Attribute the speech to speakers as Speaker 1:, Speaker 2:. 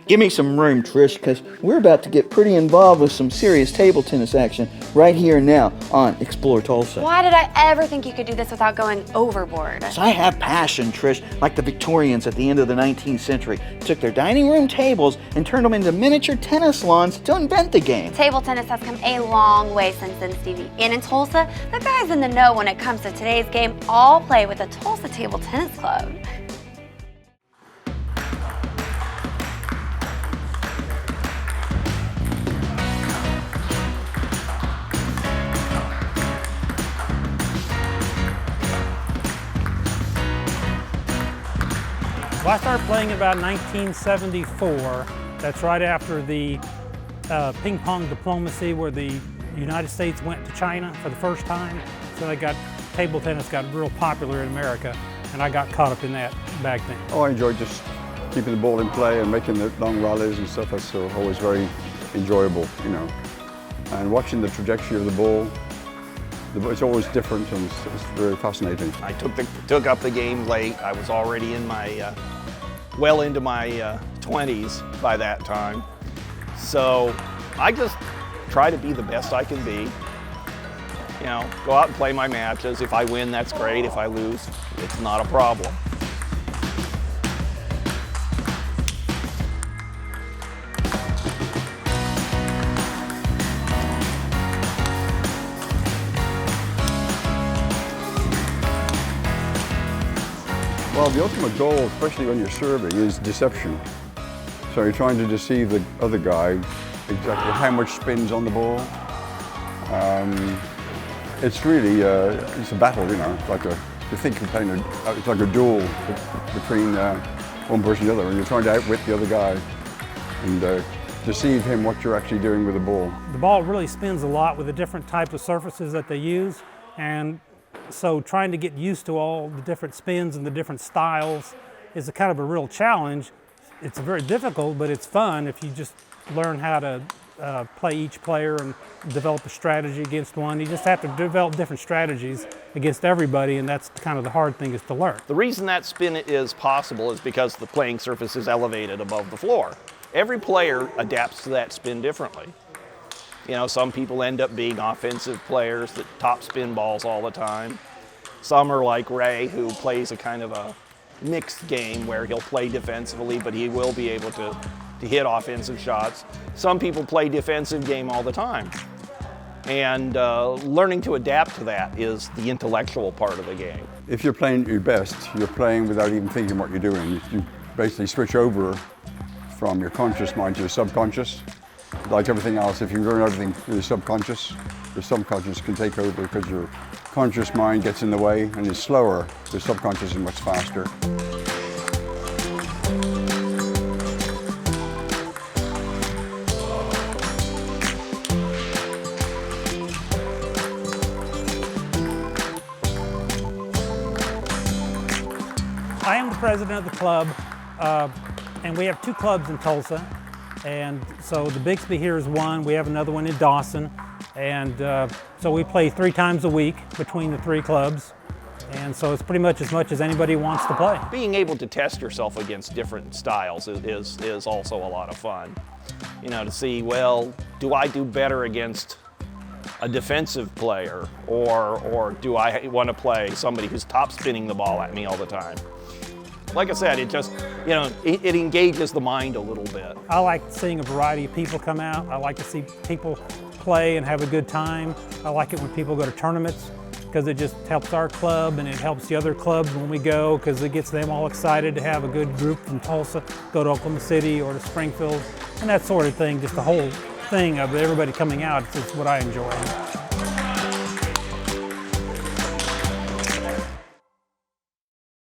Speaker 1: Give me some room, Trish, because we're about to get pretty involved with some serious table tennis action right here and now on Explore Tulsa.
Speaker 2: Why did I ever think you could do this without going overboard?
Speaker 1: So I have passion, Trish, like the Victorians at the end of the 19th century. Took their dining room tables and turned them into miniature tennis lawns to invent the game.
Speaker 2: Table tennis has come a long way since then, Stevie. And in Tulsa, the guys in the know when it comes to today's game all play with the Tulsa Table Tennis Club.
Speaker 3: Well, I started playing in about 1974. That's right after the ping pong diplomacy where the United States went to China for the first time. So table tennis got real popular in America, and I got caught up in that back then.
Speaker 4: Oh, I enjoy just keeping the ball in play and making the long rallies and stuff. That's always very enjoyable, you know. And watching the trajectory of the ball, it's always different and it's very fascinating.
Speaker 5: I took up the game late. I was already in my well into my 20s by that time. So I just try to be the best I can be. You know, go out and play my matches. If I win, that's great. If I lose, it's not a problem.
Speaker 4: Well, the ultimate goal, especially when you're serving, is deception. So you're trying to deceive the other guy exactly how much spin's on the ball. It's really it's a battle, you know. It's like you think you're playing it's like a duel between one person and the other, and you're trying to outwit the other guy and deceive him what you're actually doing with the ball.
Speaker 3: The ball really spins a lot with the different types of surfaces that they use, and so trying to get used to all the different spins and the different styles is a kind of a real challenge. It's very difficult, but it's fun if you just learn how to play each player and develop a strategy against one. You just have to develop different strategies against everybody, and that's kind of the hard thing is to learn.
Speaker 5: The reason that spin is possible is because the playing surface is elevated above the floor. Every player adapts to that spin differently. You know, some people end up being offensive players that top spin balls all the time. Some are like Ray, who plays a kind of a mixed game where he'll play defensively, but he will be able to hit offensive shots. Some people play defensive game all the time. And learning to adapt to that is the intellectual part of the game.
Speaker 4: If you're playing at your best, you're playing without even thinking what you're doing. You basically switch over from your conscious mind to your subconscious. Like everything else, if you learn everything through the subconscious can take over because your conscious mind gets in the way and is slower. The subconscious is much faster.
Speaker 3: I am the president of the club, and we have 2 clubs in Tulsa. And so the Bixby here is one, we have another one in Dawson, and so we play 3 times a week between the 3 clubs, and so it's pretty much as anybody wants to play.
Speaker 5: Being able to test yourself against different styles is also a lot of fun. You know, to see, well, do I do better against a defensive player, or do I want to play somebody who's top spinning the ball at me all the time? Like I said, it just, you know, it engages the mind a little bit.
Speaker 3: I like seeing a variety of people come out. I like to see people play and have a good time. I like it when people go to tournaments because it just helps our club and it helps the other clubs when we go because it gets them all excited to have a good group from Tulsa, go to Oklahoma City or to Springfield, and that sort of thing. Just the whole thing of everybody coming out is what I enjoy.